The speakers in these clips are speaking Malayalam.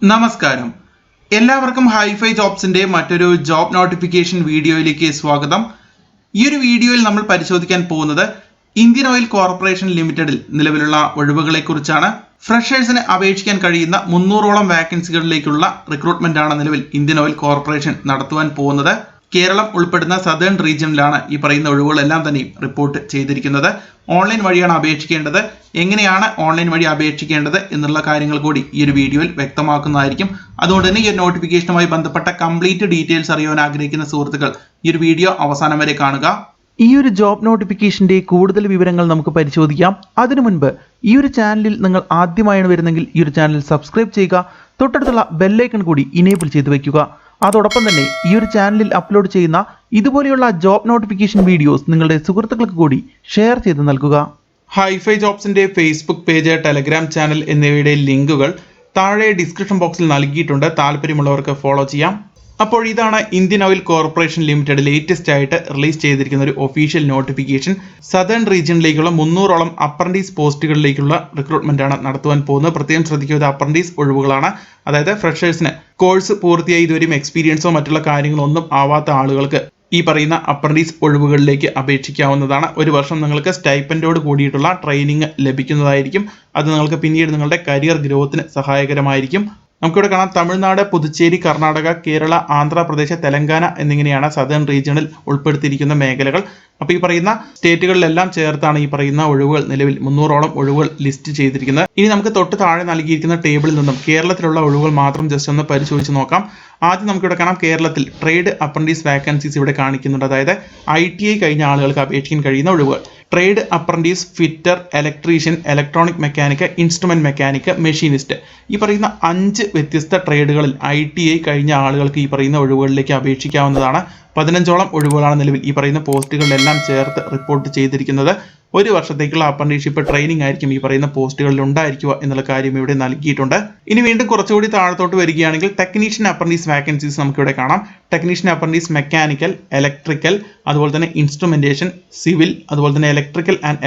നമസ്കാരം. എല്ലാവർക്കും ഹൈഫൈ ജോബ്സിന്റെ മറ്റൊരു ജോബ് നോട്ടിഫിക്കേഷൻ വീഡിയോയിലേക്ക് സ്വാഗതം. ഈ ഒരു വീഡിയോയിൽ നമ്മൾ പരിശോധിക്കാൻ പോകുന്നത് ഇന്ത്യൻ ഓയിൽ കോർപ്പറേഷൻ ലിമിറ്റഡിൽ നിലവിലുള്ള ഒഴിവുകളെ കുറിച്ചാണ്. ഫ്രഷേഴ്സിന് അപേക്ഷിക്കാൻ കഴിയുന്ന 300ഓളം വാക്കൻസികളിലേക്കുള്ള റിക്രൂട്ട്മെന്റ് ആണ് നിലവിൽ ഇന്ത്യൻ ഓയിൽ കോർപ്പറേഷൻ നടത്തുവാൻ പോകുന്നത്. കേരളം ഉൾപ്പെടുന്ന സദേൺ റീജിയനിലാണ് ഈ പറയുന്ന ഒഴിവുകളെല്ലാം തന്നെ റിപ്പോർട്ട് ചെയ്തിരിക്കുന്നത്. ഓൺലൈൻ വഴിയാണ് അപേക്ഷിക്കേണ്ടത്. എങ്ങനെയാണ് ഓൺലൈൻ വഴി അപേക്ഷിക്കേണ്ടത് എന്നുള്ള കാര്യങ്ങൾ കൂടി ഈ ഒരു വീഡിയോയിൽ വ്യക്തമാക്കുന്നതായിരിക്കും. അതുകൊണ്ട് തന്നെ ഈ ഒരു നോട്ടിഫിക്കേഷനുമായി ബന്ധപ്പെട്ട കംപ്ലീറ്റ് ഡീറ്റെയിൽസ് അറിയാൻ ആഗ്രഹിക്കുന്ന സുഹൃത്തുക്കൾ ഈ ഒരു വീഡിയോ അവസാനം വരെ കാണുക. ഈ ഒരു ജോബ് നോട്ടിഫിക്കേഷന്റെ കൂടുതൽ വിവരങ്ങൾ നമുക്ക് പരിശോധിക്കാം. അതിനു മുൻപ് ഈ ഒരു ചാനലിൽ നിങ്ങൾ ആദ്യമായാണ് വരുന്നെങ്കിൽ ഈ ഒരു ചാനൽ സബ്സ്ക്രൈബ് ചെയ്യുക. തൊട്ടടുത്തുള്ള ബെല്ലൈക്കൺ കൂടി ഇനേബിൾ ചെയ്ത് വെക്കുക. അതോടൊപ്പം തന്നെ ഈ ഒരു ചാനലിൽ അപ്ലോഡ് ചെയ്യുന്ന ഇതുപോലെയുള്ള ജോബ് നോട്ടിഫിക്കേഷൻ വീഡിയോസ് നിങ്ങളുടെ സുഹൃത്തുക്കൾക്ക് കൂടി ഷെയർ ചെയ്ത് നൽകുക. ഹൈഫൈ ജോബ്സിന്റെ ഫേസ്ബുക്ക് പേജ്, ടെലഗ്രാം ചാനൽ എന്നിവയുടെ ലിങ്കുകൾ താഴെ ഡിസ്ക്രിപ്ഷൻ ബോക്സിൽ നൽകിയിട്ടുണ്ട്. താല്പര്യമുള്ളവർക്ക് ഫോളോ ചെയ്യാം. അപ്പോൾ ഇതാണ് Indian Oil Corporation Limited latest ആയിട്ട് റിലീസ് ചെയ്തിരിക്കുന്ന ഒരു ഒഫീഷ്യൽ നോട്ടിഫിക്കേഷൻ. സദേൺ റീജിയനിലേക്കുള്ള 300ഓളം അപ്രന്റീസ് പോസ്റ്റുകളിലേക്കുള്ള റിക്രൂട്ട്മെന്റ് ആണ് നടത്തുവാൻ പോകുന്നത്. പ്രത്യേകം ശ്രദ്ധിക്കുക, ഇത് അപ്രന്റീസ് ഒഴിവുകളാണ്. അതായത് ഫ്രഷേഴ്സിന് കോഴ്സ് പൂർത്തിയായി ഇതുവരെയും എക്സ്പീരിയൻസോ മറ്റുള്ള കാര്യങ്ങളൊന്നും ആവാത്ത ആളുകൾക്ക് ഈ പറയുന്ന അപ്രന്റീസ് ഒഴിവുകളിലേക്ക് അപേക്ഷിക്കാവുന്നതാണ്. ഒരു വർഷം നിങ്ങൾക്ക് സ്റ്റൈപ്പൻഡോട് കൂടിയിട്ടുള്ള ട്രെയിനിങ് ലഭിക്കുന്നതായിരിക്കും. അത് നിങ്ങൾക്ക് പിന്നീട് നിങ്ങളുടെ കരിയർ ഗ്രോത്തിന് സഹായകരമായിരിക്കും. നമുക്കിവിടെ കാണാം, തമിഴ്നാട്, പുതുച്ചേരി, കർണാടക, കേരള, ആന്ധ്രാപ്രദേശ്, തെലങ്കാന എന്നിങ്ങനെയാണ് സദേൺ റീജിയണിൽ ഉൾപ്പെടുത്തിയിരിക്കുന്ന മേഖലകൾ. അപ്പോൾ ഈ പറയുന്ന സ്റ്റേറ്റുകളിലെല്ലാം ചേർത്താണ് ഈ പറയുന്ന ഒഴിവുകൾ നിലവിൽ 300ഓളം ഒഴിവുകൾ ലിസ്റ്റ് ചെയ്തിരിക്കുന്നത്. ഇനി നമുക്ക് തൊട്ട് താഴെ നൽകിയിരിക്കുന്ന ടേബിളിൽ നിന്നും കേരളത്തിലുള്ള ഒഴിവുകൾ മാത്രം ജസ്റ്റ് ഒന്ന് പരിശോധിച്ച് നോക്കാം. ആദ്യം നമുക്കിവിടെ കാണാം, കേരളത്തിൽ ട്രേഡ് അപ്രന്റീസ് വാക്കൻസീസ് ഇവിടെ കാണിക്കുന്നുണ്ട്. അതായത് ITI കഴിഞ്ഞ ആളുകൾക്ക് അപേക്ഷിക്കാൻ കഴിയുന്ന ഒഴിവുകൾ. Trade apprentice, fitter, electrician, electronic mechanic, instrument mechanic, machinist, ഈ പറയുന്ന 5 വ്യത്യസ്ത ട്രേഡുകളിൽ ITI കഴിഞ്ഞ ആളുകൾക്ക് ഈ പറയുന്ന ഒഴിവുകളിലേക്ക് അപേക്ഷിക്കാവുന്നതാണ്. 15ഓളം ഒഴിവുകളാണ് നിലവിൽ ഈ പറയുന്ന പോസ്റ്റുകളിലെല്ലാം ചേർത്ത് റിപ്പോർട്ട് ചെയ്തിരിക്കുന്നത്. ഒരു വർഷത്തേക്കുള്ള അപ്രന്റീസ്ഷിപ്പ് ട്രെയിനിങ് ആയിരിക്കും ഈ പറയുന്ന പോസ്റ്റുകളിൽ ഉണ്ടായിരിക്കുക എന്നുള്ള കാര്യം ഇവിടെ നൽകിയിട്ടുണ്ട്. ഇനി വീണ്ടും കുറച്ചുകൂടി താഴത്തോട്ട് വരികയാണെങ്കിൽ ടെക്നീഷ്യൻ അപ്രന്റീസ് വാക്കൻസീസ് നമുക്കിവിടെ കാണാം. ടെക്നീഷ്യൻ അപ്രന്റീസ് മെക്കാനിക്കൽ, ഇലക്ട്രിക്കൽ, അതുപോലെ തന്നെ ഇൻസ്ട്രുമെന്റേഷൻ, സിവിൽ, അതുപോലെ തന്നെ ഇലക്ട്രിക്കൽ ആൻഡ്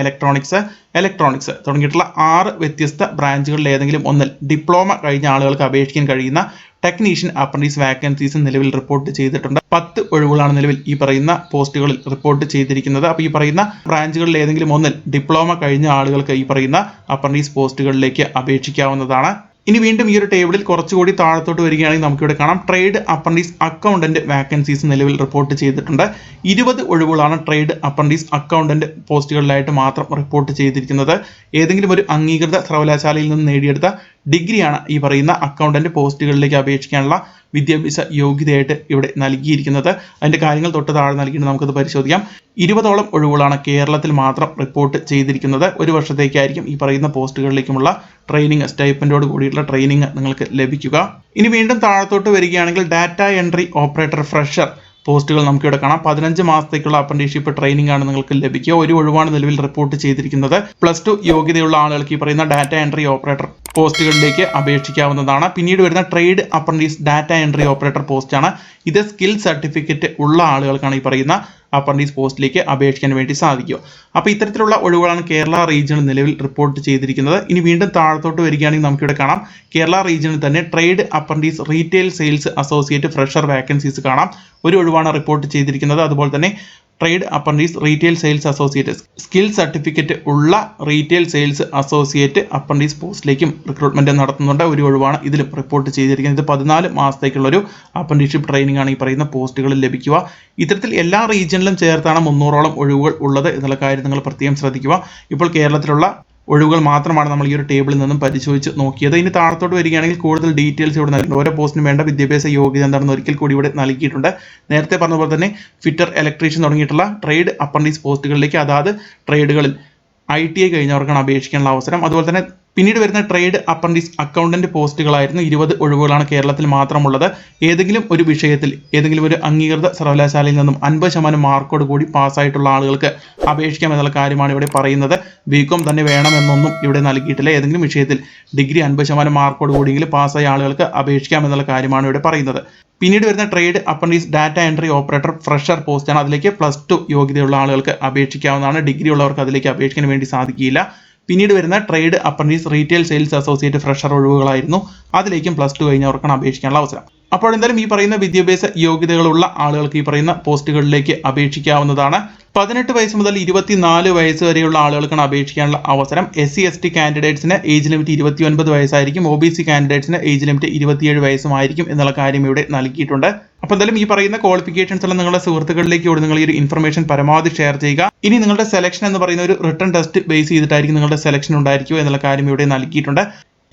ഇലക്ട്രോണിക്സ് തുടങ്ങിയിട്ടുള്ള 6 വ്യത്യസ്ത ബ്രാഞ്ചുകളിൽ ഏതെങ്കിലും ഒന്നിൽ ഡിപ്ലോമ കഴിഞ്ഞ ആളുകൾക്ക് അപേക്ഷിക്കാൻ കഴിയുന്ന ടെക്നീഷ്യൻ അപ്രന്റീസ് വാക്കൻസീസ് നിലവിൽ റിപ്പോർട്ട് ചെയ്തിട്ടുണ്ട്. 10 ഒഴിവുകളാണ് നിലവിൽ ഈ പറയുന്ന പോസ്റ്റുകളിൽ റിപ്പോർട്ട് ചെയ്തിരിക്കുന്നത്. അപ്പോൾ ഈ പറയുന്ന ബ്രാഞ്ചുകളിൽ ഏതെങ്കിലും ഒന്നിൽ ഡിപ്ലോമ കഴിഞ്ഞ ആളുകൾക്ക് ഈ പറയുന്ന അപ്രന്റീസ് പോസ്റ്റുകളിലേക്ക് അപേക്ഷിക്കാവുന്നതാണ്. ഇനി വീണ്ടും ഈ ഒരു ടേബിളിൽ കുറച്ചുകൂടി താഴത്തോട്ട് വരികയാണെങ്കിൽ നമുക്കിവിടെ കാണാം, ട്രേഡ് അപ്രന്റീസ് അക്കൗണ്ടന്റ് വാക്കൻസീസ് നിലവിൽ റിപ്പോർട്ട് ചെയ്തിട്ടുണ്ട്. 20 ഒഴിവുകളാണ് ട്രേഡ് അപ്രന്റീസ് അക്കൗണ്ടന്റ് പോസ്റ്റുകളിലായിട്ട് മാത്രം റിപ്പോർട്ട് ചെയ്തിരിക്കുന്നത്. ഏതെങ്കിലും ഒരു അംഗീകൃത സർവകലാശാലയിൽ നിന്ന് നേടിയെടുത്ത ഡിഗ്രിയാണ് ഈ പറയുന്ന അക്കൗണ്ടന്റ് പോസ്റ്റുകളിലേക്ക് അപേക്ഷിക്കാനുള്ള വിദ്യാഭ്യാസ യോഗ്യതയായിട്ട് ഇവിടെ നൽകിയിരിക്കുന്നത്. അതിന്റെ കാര്യങ്ങൾ തൊട്ട് താഴെ നൽകിയിട്ട് നമുക്കത് പരിശോധിക്കാം. 20ഓളം ഒഴിവുകളാണ് കേരളത്തിൽ മാത്രം റിപ്പോർട്ട് ചെയ്തിരിക്കുന്നത്. ഒരു വർഷത്തേക്കായിരിക്കും ഈ പറയുന്ന പോസ്റ്റുകളിലേക്കുമുള്ള ട്രെയിനിങ്, സ്റ്റൈപ്പൻഡോട് കൂടിയിട്ടുള്ള ട്രെയിനിങ് നിങ്ങൾക്ക് ലഭിക്കുക. ഇനി വീണ്ടും താഴത്തോട്ട് വരികയാണെങ്കിൽ ഡാറ്റ എൻട്രി ഓപ്പറേറ്റർ ഫ്രഷർ പോസ്റ്റുകൾ നമുക്കിവിടെ കാണാം. 15 മാസത്തേക്കുള്ള അപ്രന്റീസ്ഷിപ്പ് ട്രെയിനിങ് ആണ് നിങ്ങൾക്ക് ലഭിക്കുക. ഒരു ഒഴിവാണ് നിലവിൽ റിപ്പോർട്ട് ചെയ്തിരിക്കുന്നത്. +2 യോഗ്യതയുള്ള ആളുകൾക്ക് ഈ പറയുന്ന ഡാറ്റ എൻട്രി ഓപ്പറേറ്റർ പോസ്റ്റുകളിലേക്ക് അപേക്ഷിക്കാവുന്നതാണ്. പിന്നീട് വരുന്ന trade apprentice data entry operator പോസ്റ്റാണ്. ഇത് സ്കിൽ സർട്ടിഫിക്കറ്റ് ഉള്ള ആളുകൾക്കാണ് ഈ പറയുന്ന അപ്രന്റീസ് പോസ്റ്റിലേക്ക് അപേക്ഷിക്കാൻ വേണ്ടി സാധിക്കുക. അപ്പോൾ ഇത്തരത്തിലുള്ള ഒഴിവുകളാണ് കേരള റീജിയണിൽ നിലവിൽ റിപ്പോർട്ട് ചെയ്തിരിക്കുന്നത്. ഇനി വീണ്ടും താഴത്തോട്ട് വരികയാണെങ്കിൽ നമുക്കിവിടെ കാണാം, കേരള റീജിയണിൽ തന്നെ trade apprentice retail sales associate fresher vacancies കാണാം. ഒരു ഒഴിവാണ് റിപ്പോർട്ട് ചെയ്തിരിക്കുന്നത്. അതുപോലെ തന്നെ trade apprentice retail sales associate skill certificate ഉള്ള റീറ്റെയിൽ സെയിൽസ് അസോസിയേറ്റ് അപ്രന്റീസ് പോസ്റ്റിലേക്കും റിക്രൂട്ട്മെന്റ് നടത്തുന്നുണ്ട്. ഒരു ഒഴിവാണ് ഇതിലും റിപ്പോർട്ട് ചെയ്തിരിക്കുന്നത്. 14 മാസത്തേക്കുള്ള ഒരു അപ്രന്റീസ്ഷിപ്പ് ട്രെയിനിങ് ആണ് ഈ പറയുന്ന പോസ്റ്റുകളിൽ ലഭിക്കുക. ഇത്തരത്തിൽ എല്ലാ റീജിയനിലും ചേർത്താണ് 300ഓളം ഒഴിവുകൾ ഉള്ളത് എന്നുള്ള കാര്യം നിങ്ങൾ പ്രത്യേകം ശ്രദ്ധിക്കുക. ഇപ്പോൾ കേരളത്തിലുള്ള ഒഴിവുകൾ മാത്രമാണ് നമ്മൾ ഈ ഒരു ടേബിളിൽ നിന്നും പരിശോധിച്ച് നോക്കിയത്. ഇനി താഴത്തോട്ട് വരികയാണെങ്കിൽ കൂടുതൽ ഡീറ്റെയിൽസ് ഇവിടെ നൽകിയിട്ടുണ്ട്. ഓരോ പോസ്റ്റിനും വേണ്ട വിദ്യാഭ്യാസ യോഗ്യത എന്താണെന്ന് ഒരിക്കൽ കൂടി ഇവിടെ നൽകിയിട്ടുണ്ട്. നേരത്തെ പറഞ്ഞതുപോലെ തന്നെ ഫിറ്റർ, ഇലക്ട്രീഷ്യൻ തുടങ്ങിയിട്ടുള്ള ട്രേഡ് അപ്രന്റീസ് പോസ്റ്റുകളിലേക്ക് അതാത് ട്രേഡുകളിൽ ITI കഴിഞ്ഞവർക്കാണ് അപേക്ഷിക്കാനുള്ള അവസരം. അതുപോലെ തന്നെ പിന്നീട് വരുന്ന ട്രേഡ് അപ്രന്റീസ് അക്കൗണ്ടന്റ് പോസ്റ്റുകളായിരുന്നു. 20 ഒഴിവുകളാണ് കേരളത്തിൽ മാത്രമുള്ളത്. ഏതെങ്കിലും ഒരു വിഷയത്തിൽ ഏതെങ്കിലും ഒരു അംഗീകൃത സർവകലാശാലയിൽ നിന്നും 50% മാർക്കോട് കൂടി പാസ്സായിട്ടുള്ള ആളുകൾക്ക് അപേക്ഷിക്കാം എന്നുള്ള കാര്യമാണ് ഇവിടെ പറയുന്നത്. BCom തന്നെ വേണമെന്നൊന്നും ഇവിടെ നൽകിയിട്ടില്ല. ഏതെങ്കിലും വിഷയത്തിൽ ഡിഗ്രി 50% മാർക്കോട് കൂടിയെങ്കിലും പാസ്സായ ആളുകൾക്ക് അപേക്ഷിക്കാം എന്നുള്ള കാര്യമാണ് ഇവിടെ പറയുന്നത്. പിന്നീട് വരുന്ന trade apprentice data entry operator fresher പോസ്റ്റാണ്. അതിലേക്ക് +2 യോഗ്യതയുള്ള ആളുകൾക്ക് അപേക്ഷിക്കാവുന്നതാണ്. ഡിഗ്രി ഉള്ളവർക്ക് അതിലേക്ക് അപേക്ഷിക്കാൻ വേണ്ടി സാധിക്കില്ല. പിന്നീട് വരുന്ന trade apprentice retail sales associate fresher ഒഴിവുകളായിരുന്നു. അതിലേക്കും +2 കഴിഞ്ഞവർക്കാണ് അപേക്ഷിക്കാനുള്ള അവസരം. അപ്പോൾ എന്തായാലും ഈ പറയുന്ന വിദ്യാഭ്യാസ യോഗ്യതകളുള്ള ആളുകൾക്ക് ഈ പറയുന്ന പോസ്റ്റുകളിലേക്ക് അപേക്ഷിക്കാവുന്നതാണ്. 18 വയസ്സ് മുതൽ 24 വയസ്സ് വരെയുള്ള ആളുകൾക്കാണ് അപേക്ഷിക്കാനുള്ള അവസരം. SC/ST കാൻഡിഡേറ്റ്സിന് ഏജ് ലിമിറ്റ് 29 വയസ്സായിരിക്കും. OBC കാൻഡിഡേറ്റ്സിന് ഏജ് ലിമിറ്റ് 27 വയസ്സുമായിരിക്കും എന്നുള്ള കാര്യം ഇവിടെ നൽകിയിട്ടുണ്ട്. അപ്പോൾ എന്തായാലും ഈ പറയുന്ന ക്വാളിഫിക്കേഷൻസ് എല്ലാം നിങ്ങളുടെ സുഹൃത്തുക്കളിലേക്ക് കൂടി നിങ്ങൾ ഈ ഒരു ഇൻഫർമേഷൻ പരമാവധി ഷെയർ ചെയ്യുക. ഇനി നിങ്ങളുടെ സെലക്ഷൻ എന്ന് പറയുന്ന ഒരു റിട്ടൺ ടെസ്റ്റ് ബേസ് ചെയ്തിട്ടായിരിക്കും നിങ്ങളുടെ സെലക്ഷൻ ഉണ്ടായിരിക്കുക എന്നുള്ള കാര്യം ഇവിടെ നൽകിയിട്ടുണ്ട്.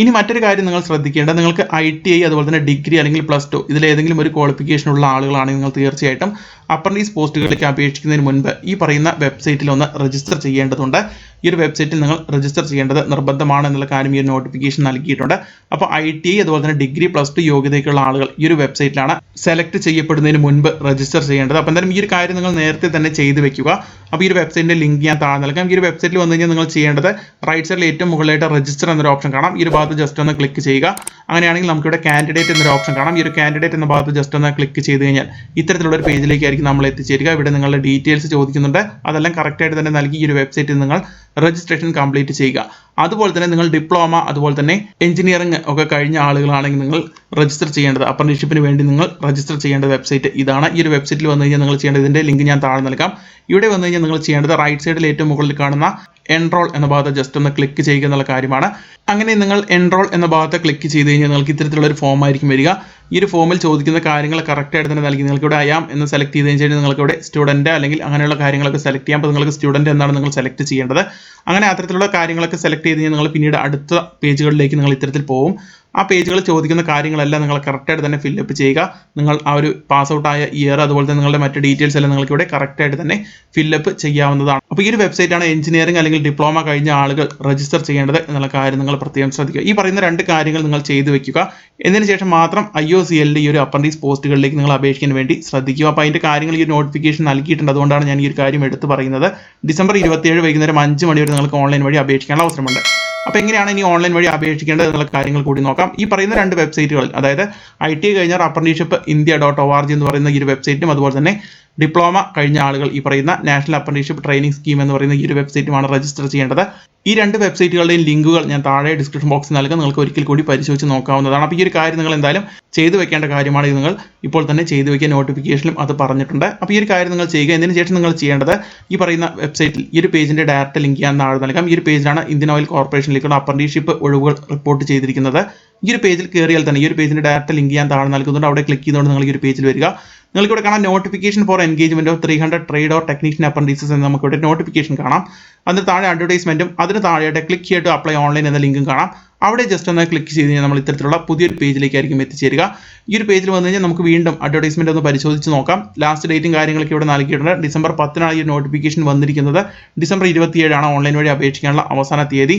ഇനി മറ്റൊരു കാര്യം നിങ്ങൾ ശ്രദ്ധിക്കേണ്ടത്, നിങ്ങൾക്ക് ITI അതുപോലെ തന്നെ ഡിഗ്രി അല്ലെങ്കിൽ +2 ഇതിലേതെങ്കിലും ഒരു ക്വാളിഫിക്കേഷൻ ഉള്ള ആളുകളാണെങ്കിൽ നിങ്ങൾ തീർച്ചയായിട്ടും അപ്രന്റീസ് പോസ്റ്റുകളിലേക്ക് അപേക്ഷിക്കുന്നതിന് മുൻപ് ഈ പറയുന്ന വെബ്സൈറ്റിൽ ഒന്ന് രജിസ്റ്റർ ചെയ്യേണ്ടതുണ്ട്. ഈ ഒരു വെബ്സൈറ്റിൽ നിങ്ങൾ രജിസ്റ്റർ ചെയ്യേണ്ടത് നിർബന്ധമാണ് എന്നുള്ള കാര്യം ഈ ഒരു നോട്ടിഫിക്കേഷൻ നൽകിയിട്ടുണ്ട്. അപ്പോൾ ITI അതുപോലെ തന്നെ ഡിഗ്രി +2 യോഗ്യതയ്ക്കുള്ള ആളുകൾ ഈ ഒരു വെബ്സൈറ്റിലാണ് സെലക്ട് ചെയ്യപ്പെടുന്നതിന് മുൻപ് രജിസ്റ്റർ ചെയ്യേണ്ടത്. അപ്പോൾ എന്തായാലും ഈ ഒരു കാര്യം നിങ്ങൾ നേരത്തെ തന്നെ ചെയ്തു വെക്കുക. അപ്പോൾ ഈ ഒരു വെബ്സൈറ്റിന്റെ ലിങ്ക് ഞാൻ താഴെ നൽകാം. ഈ ഒരു വെബ്സൈറ്റിൽ വന്നു കഴിഞ്ഞാൽ നിങ്ങൾ ചെയ്യേണ്ടത് റൈറ്റ് സൈഡിൽ ഏറ്റവും മുകളിലായിട്ട് രജിസ്റ്റർ എന്നൊരു ഓപ്ഷൻ കാണാം. ഈ ഒരു ഭാഗത്ത് ജസ്റ്റ് ഒന്ന് ക്ലിക്ക് ചെയ്യുക. അങ്ങനെയാണെങ്കിൽ നമുക്കിവിടെ കാൻഡിഡേറ്റ് എന്നൊരു ഓപ്ഷൻ കാണാം. ഈ ഒരു കാൻഡിഡേറ്റ് എന്ന ഭാഗത്ത് ജസ്റ്റ് ഒന്ന് ക്ലിക്ക് ചെയ്ത് കഴിഞ്ഞാൽ ഇത്തരത്തിലുള്ള ഒരു പേജിലേക്കായിരിക്കും നമ്മൾ എത്തിച്ചേരുക. ഇവിടെ നിങ്ങളുടെ ഡീറ്റെയിൽസ് ചോദിക്കുന്നുണ്ട്. അതെല്ലാം കറക്റ്റായിട്ട് തന്നെ നൽകി ഈ ഒരു വെബ്സൈറ്റിൽ നിങ്ങൾ രജിസ്ട്രേഷൻ കംപ്ലീറ്റ് ചെയ്യുക. അതുപോലെ തന്നെ നിങ്ങൾ ഡിപ്ലോമ അതുപോലെ തന്നെ എഞ്ചിനീയറിംഗ് ഒക്കെ കഴിഞ്ഞ ആളുകളാണെങ്കിൽ നിങ്ങൾ രജിസ്റ്റർ ചെയ്യേണ്ടത് അപ്രന്റീസ്ഷിപ്പിന് വേണ്ടി നിങ്ങൾ രജിസ്റ്റർ ചെയ്യേണ്ട വെബ്സൈറ്റ് ഇതാണ്. ഈ ഒരു വെബ്സൈറ്റിൽ വന്നു കഴിഞ്ഞാൽ നിങ്ങൾ ചെയ്യേണ്ടത്, ഇതിന്റെ ലിങ്ക് ഞാൻ താഴെ നൽകാം. ഇവിടെ വന്നു കഴിഞ്ഞാൽ നിങ്ങൾ ചെയ്യേണ്ടത് റൈറ്റ് സൈഡിൽ ഏറ്റവും മുകളിൽ കാണുന്ന എൻറോൾ എന്ന ഭാഗത്ത് ജസ്റ്റ് ഒന്ന് ക്ലിക്ക് ചെയ്യുക എന്നുള്ള കാര്യമാണ്. അങ്ങനെ നിങ്ങൾ എൻറോൾ എന്ന ഭാഗത്ത് ക്ലിക്ക് ചെയ്ത് കഴിഞ്ഞാൽ നിങ്ങൾക്ക് ഇത്തരത്തിലുള്ള ഒരു ഫോം ആയിരിക്കും വരിക. ഈ ഒരു ഫോമിൽ ചോദിക്കുന്ന കാര്യങ്ങൾ കറക്റ്റായിട്ട് തന്നെ നൽകി നിങ്ങൾക്ക് ഇവിടെ അയാം എന്ന് സെലക്ട് ചെയ്ത് കഴിഞ്ഞാൽ നിങ്ങൾക്ക് ഇവിടെ സ്റ്റുഡൻറ്റ് അല്ലെങ്കിൽ അങ്ങനെയുള്ള കാര്യങ്ങളൊക്കെ സെലക്ട് ചെയ്യാം. അപ്പോൾ നിങ്ങൾക്ക് സ്റ്റുഡൻറ്റ് എന്നാണ് നിങ്ങൾ സെലക്ട് ചെയ്യേണ്ടത്. അങ്ങനെ അത്തരത്തിലുള്ള കാര്യങ്ങളൊക്കെ സെലക്ട് ചെയ്ത് കഴിഞ്ഞാൽ നിങ്ങൾ പിന്നീട് അടുത്ത പേജുകളിലേക്ക് നിങ്ങൾ ഇത്തരത്തിൽ പോകും. ആ പേജുകൾ ചോദിക്കുന്ന കാര്യങ്ങളെല്ലാം നിങ്ങൾ കറക്റ്റായിട്ട് തന്നെ ഫില്ലപ്പ് ചെയ്യുക. നിങ്ങൾ ആ ഒരു പാസ് ഔട്ട് ആയ ഇയർ അതുപോലെ തന്നെ നിങ്ങളുടെ മറ്റ് ഡീറ്റെയിൽസ് എല്ലാം നിങ്ങൾക്ക് ഇവിടെ കറക്റ്റായിട്ട് തന്നെ ഫില്ലപ്പ് ചെയ്യാവുന്നതാണ്. അപ്പോൾ ഈ ഒരു വെബ്സൈറ്റാണ് എഞ്ചിനീയറിംഗ് അല്ലെങ്കിൽ ഡിപ്ലോമ കഴിഞ്ഞ ആളുകൾ രജിസ്റ്റർ ചെയ്യേണ്ടത് എന്നുള്ള കാര്യം നിങ്ങൾ പ്രത്യേകം ശ്രദ്ധിക്കുക. ഈ പറയുന്ന 2 കാര്യങ്ങൾ നിങ്ങൾ ചെയ്തു വെക്കുക. എന്നതിന് ശേഷം മാത്രം IOCL ഈ ഒരു അപ്രന്റീസ് പോസ്റ്റുകളിലേക്ക് നിങ്ങൾ അപേക്ഷിക്കാൻ വേണ്ടി ശ്രദ്ധിക്കുക. അപ്പോൾ അതിന്റെ കാര്യങ്ങൾ ഈ നോട്ടിഫിക്കേഷൻ നൽകിയിട്ടുണ്ട്. അതുകൊണ്ടാണ് ഞാൻ ഈ ഒരു കാര്യം എടുത്തു പറയുന്നത്. ഡിസംബർ 27 വൈകുന്നേരം 5 മണി വരെ നിങ്ങൾക്ക് ഓൺലൈൻ വഴി അപേക്ഷിക്കാനുള്ള അവസരമുണ്ട്. അപ്പോൾ എങ്ങനെയാണ് ഇനി ഓൺലൈൻ വഴി അപേക്ഷിക്കേണ്ടത് എന്നുള്ള കാര്യങ്ങൾ കൂടി നോക്കാം. ഈ പറയുന്ന 2 വെബ്സൈറ്റുകളിൽ, അതായത് ITI കഴിഞ്ഞാൽ അപ്രന്റീസ്ഷിപ്പ് India.org എന്ന് പറയുന്ന ഈ ഒരു വെബ്സൈറ്റും അതുപോലെ തന്നെ ഡിപ്ലോമ കഴിഞ്ഞ ആളുകൾ ഈ പറയുന്ന നാഷണൽ അപ്രന്റീസ്ഷിപ്പ് ട്രെയിനിങ് സ്കീം എന്ന് പറയുന്ന ഈ ഒരു വെബ്സൈറ്റുമാണ് രജിസ്റ്റർ ചെയ്യേണ്ടത്. ഈ 2 വെബ്സൈറ്റുകളുടെയും ലിങ്കുകൾ ഞാൻ താഴെ ഡിസ്ക്രിപ്ഷൻ ബോക്സിൽ നൽകാം. നിങ്ങൾക്ക് ഒരിക്കൽ കൂടി പരിശോധിച്ച് നോക്കാവുന്നതാണ്. അപ്പോൾ ഈ ഒരു കാര്യം നിങ്ങൾ എന്തായാലും ചെയ്തു വെക്കേണ്ട കാര്യമാണ്. ഇത് നിങ്ങൾ ഇപ്പോൾ തന്നെ ചെയ്തു വെക്കുക. നോട്ടിഫിക്കേഷനിലും അത് പറഞ്ഞിട്ടുണ്ട്. അപ്പോൾ ഈ ഒരു കാര്യം നിങ്ങൾ ചെയ്യുക. ഇതിന് ശേഷം നിങ്ങൾ ചെയ്യേണ്ടത് ഈ പറയുന്ന വെബ്സൈറ്റിൽ ഈ ഒരു പേജിന്റെ ഡയറക്റ്റ് ലിങ്ക് ഞാൻ താഴെ നൽകാം. ഈ ഒരു പേജിലാണ് ഇന്ത്യൻ ഓയിൽ കോർപ്പറേഷനിലേക്കുള്ള അപ്രന്റീസ്ഷിപ്പ് ഒഴിവുകൾ റിപ്പോർട്ട് ചെയ്തിരിക്കുന്നത്. ഈ ഒരു പേജിൽ കയറിയാൽ തന്നെ ഈ ഒരു പേജിന്റെ ഡയറക്റ്റ് ലിങ്ക് ഞാൻ താഴെ നൽകുന്നുണ്ട്. അവിടെ ക്ലിക്ക് ചെയ്തുകൊണ്ട് നിങ്ങൾ ഈ ഒരു പേജിൽ വരിക. നിങ്ങൾക്ക് ഇവിടെ കാണാം notification for engagement of 300 trade or technician apprentices എന്ന് നമുക്ക് ഇവിടെ നോട്ടിഫിക്കേഷൻ കാണാം. അതിന് താഴെ അഡ്വർടൈസ്മെന്റും അതിന് താഴെയായിട്ട് click here to apply online എന്ന ലിങ്കും കാണാം. അവിടെ ജസ്റ്റ് ഒന്ന് ക്ലിക്ക് ചെയ്ത് കഴിഞ്ഞാൽ നമ്മൾ ഇത്തരത്തിലുള്ള പുതിയൊരു പേജിലേക്കായിരിക്കും എത്തിച്ചേരുക. ഈ ഒരു പേജിൽ വന്നു കഴിഞ്ഞാൽ നമുക്ക് വീണ്ടും അഡ്വർടൈസ്മെന്റ് ഒന്ന് പരിശോധിച്ച് നോക്കാം. ലാസ്റ്റ് ഡേറ്റും കാര്യങ്ങളൊക്കെ ഇവിടെ നൽകിയിട്ടുണ്ട്. ഡിസംബർ 10 ഈ നോട്ടിഫിക്കേഷൻ വന്നിരിക്കുന്നത്. ഡിസംബർ 27 ഓൺലൈൻ വഴി അപേക്ഷിക്കാനുള്ള അവസാന തീയതി.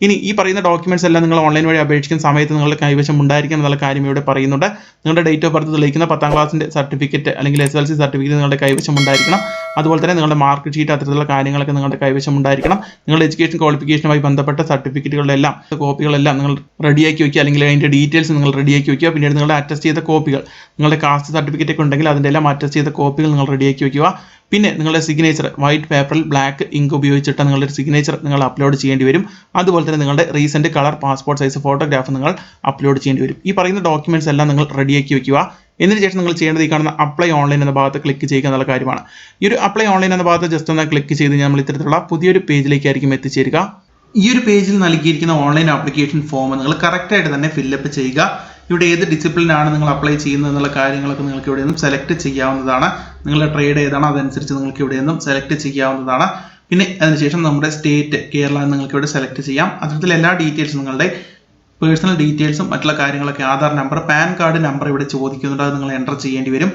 ഇനി ഈ പറയുന്ന ഡോക്യുമെന്റ്സ് എല്ലാം നിങ്ങൾ ഓൺലൈൻ വഴി അപേക്ഷിക്കുന്ന സമയത്ത് നിങ്ങളുടെ കൈവശം ഉണ്ടായിരിക്കണം എന്നുള്ള കാര്യം ഇവിടെ പറയുന്നുണ്ട്. നിങ്ങളുടെ ഡേറ്റ് ഓഫ് ബർത്ത് തെളിയിക്കുന്ന 10ാം ക്ലാസിന്റെ സർട്ടിഫിക്കറ്റ് അല്ലെങ്കിൽ SSLC സർട്ടിഫിക്കറ്റ് നിങ്ങളുടെ കൈവശം ഉണ്ടായിരിക്കണം. അതുപോലെ തന്നെ നിങ്ങളുടെ മാർക്ക് ഷീറ്റ് അത്തരത്തിലുള്ള കാര്യങ്ങളൊക്കെ നിങ്ങളുടെ കൈവശം ഉണ്ടായിരിക്കണം. നിങ്ങളുടെ എഡ്യൂക്കേഷൻ ക്വാളിഫിക്കേഷനുമായി ബന്ധപ്പെട്ട സർട്ടിഫിക്കറ്റുകളുടെ എല്ലാം കോപ്പികളെല്ലാം നിങ്ങൾ റെഡിയാക്കി വയ്ക്കുക, അല്ലെങ്കിൽ അതിന്റെ ഡീറ്റെയിൽസ് നിങ്ങൾ റെഡിയാക്കി വയ്ക്കുക. പിന്നീട് നിങ്ങളുടെ അറ്റസ്റ്റ് ചെയ്ത കോപ്പികൾ, നിങ്ങളുടെ കാസ്റ്റ് സർട്ടിഫിക്കറ്റ് ഒക്കെ ഉണ്ടെങ്കിൽ അതിന്റെ എല്ലാം അറ്റസ്റ്റ് ചെയ്ത കോപ്പികൾ നിങ്ങൾ റെഡിയാക്കി വയ്ക്കുക. പിന്നെ നിങ്ങളുടെ സിഗ്നേച്ചർ വൈറ്റ് പേപ്പറിൽ ബ്ലാക്ക് ഇങ്ക് ഉപയോഗിച്ചിട്ട് നിങ്ങളുടെ സിഗ്നേച്ചർ നിങ്ങൾ അപ്ലോഡ് ചെയ്യേണ്ടി വരും. അതുപോലെ തന്നെ നിങ്ങളുടെ recent colour passport size photograph നിങ്ങൾ അപ്ലോഡ് ചെയ്യേണ്ടി വരും. ഈ പറയുന്ന ഡോക്യുമെന്റ്സ് എല്ലാം നിങ്ങൾ റെഡിയാക്കി വയ്ക്കുക. എന്നതിന് ശേഷം നിങ്ങൾ ചെയ്യേണ്ടത് ഈ കാണുന്ന അപ്ലൈ ഓൺലൈൻ എന്ന ഭാഗത്ത് ക്ലിക്ക് ചെയ്യുക എന്നുള്ള കാര്യമാണ്. ഈ ഒരു അപ്ലൈ ഓൺലൈൻ എന്ന ഭാഗത്ത് ജസ്റ്റ് ഒന്ന് ക്ലിക്ക് ചെയ്ത് നമ്മൾ ഇത്തരത്തിലുള്ള പുതിയൊരു പേജിലേക്കായിരിക്കും എത്തിച്ചേരുക. ഈ ഒരു പേജിൽ നൽകിയിരിക്കുന്ന ഓൺലൈൻ ആപ്ലിക്കേഷൻ ഫോം നിങ്ങൾ കറക്റ്റായിട്ട് തന്നെ ഫില്ലപ്പ് ചെയ്യുക. ഇവിടെ ഏത് ഡിസിപ്ലിനാണ് നിങ്ങൾ അപ്ലൈ ചെയ്യുന്നത് എന്നുള്ള കാര്യങ്ങളൊക്കെ നിങ്ങൾക്ക് ഇവിടെ നിന്നും സെലക്ട് ചെയ്യാവുന്നതാണ്. നിങ്ങളുടെ ട്രേഡ് ഏതാണോ അതനുസരിച്ച് നിങ്ങൾക്ക് ഇവിടെ നിന്നും സെലക്ട് ചെയ്യാവുന്നതാണ്. പിന്നെ അതിനുശേഷം നമ്മുടെ സ്റ്റേറ്റ് കേരള നിങ്ങൾക്ക് ഇവിടെ സെലക്ട് ചെയ്യാം. അത്തരത്തിൽ എല്ലാ ഡീറ്റെയിൽസും നിങ്ങളുടെ പേഴ്സണൽ ഡീറ്റെയിൽസും മറ്റുള്ള കാര്യങ്ങളൊക്കെ Aadhaar number pan card number ഇവിടെ ചോദിക്കുന്നുണ്ട്. അത് നിങ്ങൾ എൻ്റർ ചെയ്യേണ്ടി വരും.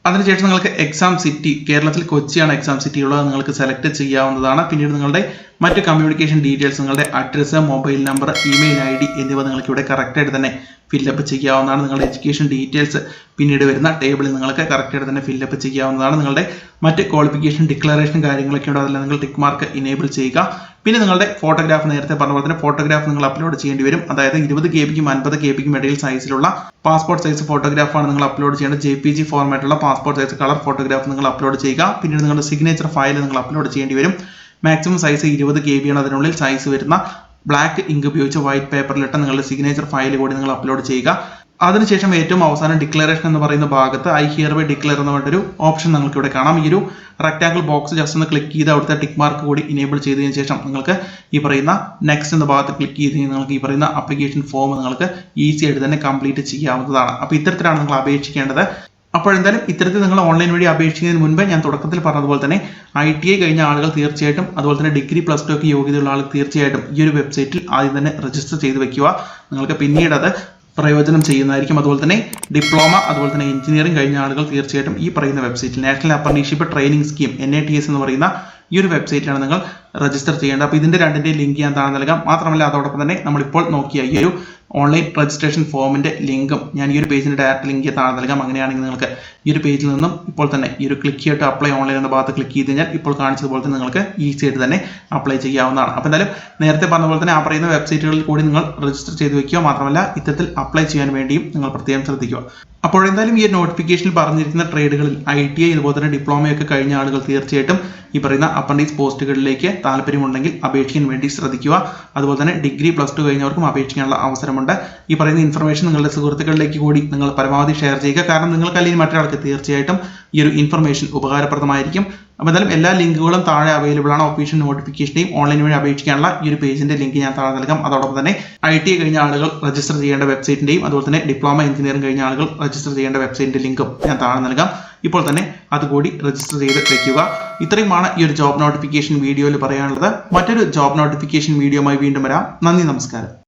അതിനുശേഷം നിങ്ങൾക്ക് എക്സാം സിറ്റി, കേരളത്തിൽ കൊച്ചിയാണ് എക്സാം സിറ്റി ഉള്ളത്, നിങ്ങൾക്ക് സെലക്ട് ചെയ്യാവുന്നതാണ്. പിന്നീട് നിങ്ങളുടെ മറ്റ് കമ്മ്യൂണിക്കേഷൻ ഡീറ്റെയിൽസ്, നിങ്ങളുടെ address, mobile number, email ID എന്നിവ നിങ്ങൾക്ക് ഇവിടെ കറക്റ്റായിട്ട് തന്നെ ഫില്ലപ്പ് ചെയ്യാവുന്നതാണ്. നിങ്ങളുടെ എഡ്യൂക്കേഷൻ ഡീറ്റെയിൽസ് പിന്നീട് വരുന്ന ടേബിളിൽ നിങ്ങൾക്ക് കറക്റ്റായിട്ട് തന്നെ ഫില്ലപ്പ് ചെയ്യാവുന്നതാണ്. നിങ്ങളുടെ മറ്റ് ക്വാളിഫിക്കേഷൻ ഡിക്ലറേഷൻ കാര്യങ്ങളൊക്കെ ഉണ്ട്, അതെല്ലാം നിങ്ങൾ ടിക്ക് മാർക്ക് ഇനേബിൾ ചെയ്യുക. പിന്നെ നിങ്ങളുടെ ഫോട്ടോഗ്രാഫ്, നേരത്തെ പറഞ്ഞ പോലെ തന്നെ ഫോട്ടോഗ്രാഫ് നിങ്ങൾ അപ്ലോഡ് ചെയ്യേണ്ടി വരും. അതായത് 20 KB-ക്കും 50 KB-ക്കും ഇടയിൽ സൈസിലുള്ള പാസ്പോർട്ട് സൈസ് ഫോട്ടോഗ്രാഫാണ് നിങ്ങൾ അപ്ലോഡ് ചെയ്യേണ്ടത്. JPG ഫോർമാറ്റുള്ള പാസ്പോർട്ട് സൈസ് കളർ ഫോട്ടോഗ്രാഫ് നിങ്ങൾ അപ്ലോഡ് ചെയ്യുക. പിന്നീട് നിങ്ങളുടെ സിഗ്നേച്ചർ ഫയൽ നിങ്ങൾ അപ്ലോഡ് ചെയ്യേണ്ടി വരും. മാക്സിമം സൈസ് 20 KB ആണ് അതിനുള്ളിൽ സൈസ് വരുന്ന ബ്ലാക്ക് ഇങ്ക് ഉപയോഗിച്ച് വൈറ്റ് പേപ്പറിലിട്ട് നിങ്ങളുടെ സിഗ്നേച്ചർ ഫയൽ കൂടി നിങ്ങൾ അപ്ലോഡ് ചെയ്യുക. അതിനുശേഷം ഏറ്റവും അവസാനം ഡിക്ലറേഷൻ എന്ന് പറയുന്ന ഭാഗത്ത് ഐ ഹിയർ ബൈ ഡിക്ലെയർ എന്ന് പറഞ്ഞൊരു ഓപ്ഷൻ നിങ്ങൾക്ക് ഇവിടെ കാണാം. ഈ ഒരു റെക്ടാങ്കിൾ ബോക്സ് ജസ്റ്റ് ഒന്ന് ക്ലിക്ക് ചെയ്ത് അവിടുത്തെ ടിക്ക് മാർക്ക് കൂടി ഇനേബിൾ ചെയ്തതിനു ശേഷം നിങ്ങൾക്ക് ഈ പറയുന്ന നെക്സ്റ്റ് എന്ന ഭാഗത്ത് ക്ലിക്ക് ചെയ്ത് നിങ്ങൾക്ക് ഈ പറയുന്ന ആപ്ലിക്കേഷൻ ഫോം നിങ്ങൾക്ക് ഈസി ആയിട്ട് തന്നെ കംപ്ലീറ്റ് ചെയ്യാവുന്നതാണ്. അപ്പോൾ ഇത്തരത്തിലാണ് നിങ്ങൾ അപേക്ഷിക്കേണ്ടത്. അപ്പോൾ എന്തായാലും ഇത്തരത്തിൽ നിങ്ങൾ ഓൺലൈൻ വഴി അപേക്ഷിക്കുന്നതിന് മുൻപ് ഞാൻ തുടക്കത്തിൽ പറഞ്ഞതുപോലെ തന്നെ ITI കഴിഞ്ഞ ആളുകൾ തീർച്ചയായിട്ടും അതുപോലെ തന്നെ ഡിഗ്രി +2 ഒക്കെ യോഗ്യതയുള്ള ആളുകൾ തീർച്ചയായിട്ടും ഈ ഒരു വെബ്സൈറ്റിൽ ആദ്യം തന്നെ രജിസ്റ്റർ ചെയ്ത് വെക്കുക. നിങ്ങൾക്ക് പിന്നീട് അത് പ്രയോജനം ചെയ്യുന്നതായിരിക്കും. അതുപോലെ തന്നെ ഡിപ്ലോമ അതുപോലെ തന്നെ എഞ്ചിനീയറിംഗ് കഴിഞ്ഞ ആളുകൾ തീർച്ചയായിട്ടും ഈ പറയുന്ന വെബ്സൈറ്റിൽ national apprenticeship training scheme NATS എന്ന് പറയുന്ന ഈ ഒരു വെബ്സൈറ്റിലാണ് നിങ്ങൾ രജിസ്റ്റർ ചെയ്യേണ്ടത്. അപ്പോൾ ഇതിന്റെ രണ്ടിന്റെയും ലിങ്ക് ഞാൻ താഴെ നൽകാം. മാത്രമല്ല അതോടൊപ്പം തന്നെ നമ്മളിപ്പോൾ നോക്കിയ ഈ ഒരു ഓൺലൈൻ രജിസ്ട്രേഷൻ ഫോമിന്റെ ലിങ്കും ഞാൻ ഈ ഒരു പേജിന്റെ ഡയറക്റ്റ് ലിങ്ക് താഴെ നൽകാം. അങ്ങനെയാണെങ്കിൽ നിങ്ങൾക്ക് ഈ ഒരു പേജിൽ നിന്നും ഇപ്പോൾ തന്നെ ഈ ഒരു ക്ലിക്ക് ചെയ്തിട്ട് അപ്ലൈ ഓൺലൈൻ എന്ന ഭാഗത്ത് ക്ലിക്ക് ചെയ്ത് കഴിഞ്ഞാൽ ഇപ്പോൾ കാണിച്ചതുപോലെ തന്നെ നിങ്ങൾക്ക് ഈസി ആയിട്ട് തന്നെ അപ്ലൈ ചെയ്യാവുന്നതാണ്. അപ്പോൾ എന്തായാലും നേരത്തെ പറഞ്ഞ പോലെ തന്നെ ആ പറയുന്ന വെബ്സൈറ്റുകളിൽ കൂടി നിങ്ങൾ രജിസ്റ്റർ ചെയ്ത് വെക്കുക. മാത്രമല്ല ഇത്തരത്തിൽ അപ്ലൈ ചെയ്യാൻ വേണ്ടിയും നിങ്ങൾ പ്രത്യേകം ശ്രദ്ധിക്കുക. അപ്പോൾ എന്തായാലും ഈ നോട്ടിഫിക്കേഷനിൽ പറഞ്ഞിരിക്കുന്ന ട്രേഡുകളിൽ ITI അതുപോലെ തന്നെ ഡിപ്ലോമയൊക്കെ കഴിഞ്ഞ ആളുകൾ തീർച്ചയായിട്ടും ഈ പറയുന്ന അപ്രന്റീസ് പോസ്റ്റുകളിലേക്ക് താല്പര്യമുണ്ടെങ്കിൽ അപേക്ഷിക്കാൻ വേണ്ടി ശ്രദ്ധിക്കുക. അതുപോലെ തന്നെ ഡിഗ്രി +2 കഴിഞ്ഞവർക്കും അപേക്ഷിക്കാനുള്ള അവസരമുണ്ട്. ഈ പറയുന്ന ഇൻഫർമേഷൻ നിങ്ങളുടെ സുഹൃത്തുക്കളിലേക്ക് കൂടി നിങ്ങൾ പരമാവധി ഷെയർ ചെയ്യുക. കാരണം നിങ്ങൾക്ക് അല്ലെങ്കിൽ മറ്റൊരാൾക്ക് തീർച്ചയായിട്ടും ഈ ഒരു ഇൻഫർമേഷൻ ഉപകാരപ്രദമായിരിക്കും. അപ്പോൾ എന്തായാലും എല്ലാ ലിങ്കുകളും താഴെ അവൈലബിൾ ആണ്. ഒഫീഷ്യൽ നോട്ടിഫിക്കേഷനെയും ഓൺലൈൻ വഴി അപേക്ഷിക്കാനുള്ള ഈ ഒരു പേജിന്റെ ലിങ്ക് ഞാൻ താഴെ നൽകാം. അതോടൊപ്പം തന്നെ ITI കഴിഞ്ഞ ആളുകൾ രജിസ്റ്റർ ചെയ്യേണ്ട വെബ്സൈറ്റിന്റെയും അതുപോലെ തന്നെ ഡിപ്ലോമ എഞ്ചിനീയറിംഗ് കഴിഞ്ഞ ആളുകൾ രജിസ്റ്റർ ചെയ്യേണ്ട വെബ്സൈറ്റിന്റെ ലിങ്കും ഞാൻ താഴെ നൽകാം. ഇപ്പോൾ തന്നെ അതുകൂടി രജിസ്റ്റർ ചെയ്ത് വെക്കുക. ഇത്രയുമാണ് ഈ ഒരു ജോബ് നോട്ടിഫിക്കേഷൻ വീഡിയോയിൽ പറയാനുള്ളത്. മറ്റൊരു ജോബ് നോട്ടിഫിക്കേഷൻ വീഡിയോയുമായി വീണ്ടും വരാം. നന്ദി, നമസ്കാരം.